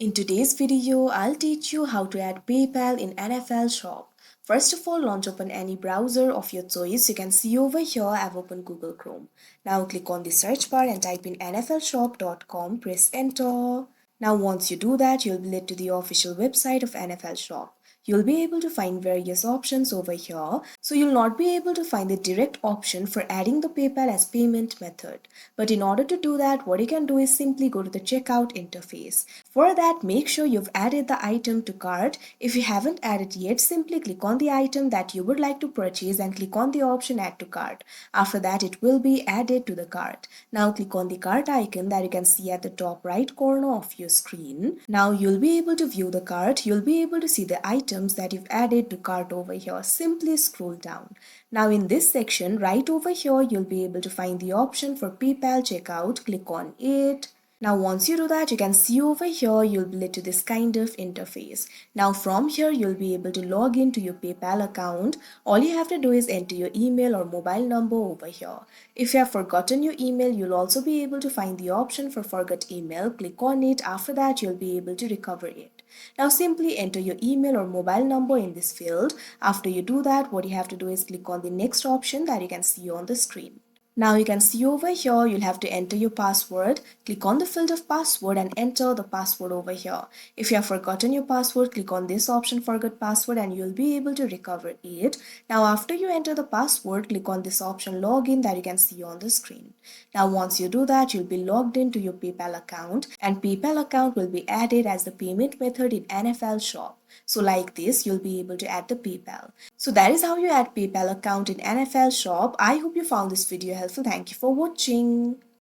In today's video, I'll teach you how to add PayPal in NFL Shop. First of all, launch open any browser of your choice. You can see over here I've opened Google Chrome. Now click on the search bar and type in nflshop.com, press enter. Now once you do that, you'll be led to the official website of NFL Shop. You'll be able to find various options over here, so you'll not be able to find the direct option for adding the PayPal as payment method. But in order to do that, what you can do is simply go to the checkout interface. For that, make sure you've added the item to cart. If you haven't added yet, simply click on the item that you would like to purchase and click on the option add to cart. After that, it will be added to the cart. Now click on the cart icon that you can see at the top right corner of your screen. Now you'll be able to view the cart. You'll be able to see the items that you've added to cart over here. Simply scroll down. Now in this section right over here, you'll be able to find the option for PayPal checkout. Click on it. Now once you do that, you can see over here you'll be led to this kind of interface. Now from here you'll be able to log into your PayPal account. All you have to do is enter your email or mobile number over here. If you have forgotten your email, you'll also be able to find the option for forgot email. Click on it. After that, you'll be able to recover it. Now simply enter your email or mobile number in this field. After you do that, what you have to do is click on the next option that you can see on the screen. Now you can see over here, you'll have to enter your password. Click on the field of password and enter the password over here. If you have forgotten your password, click on this option forgot password and you'll be able to recover it. Now after you enter the password, click on this option login that you can see on the screen. Now once you do that, you'll be logged into your PayPal account and PayPal account will be added as the payment method in NFL Shop. So like this, you'll be able to add the PayPal. So that is how you add PayPal account in NFL Shop. I hope you found this video helpful. Thank you for watching.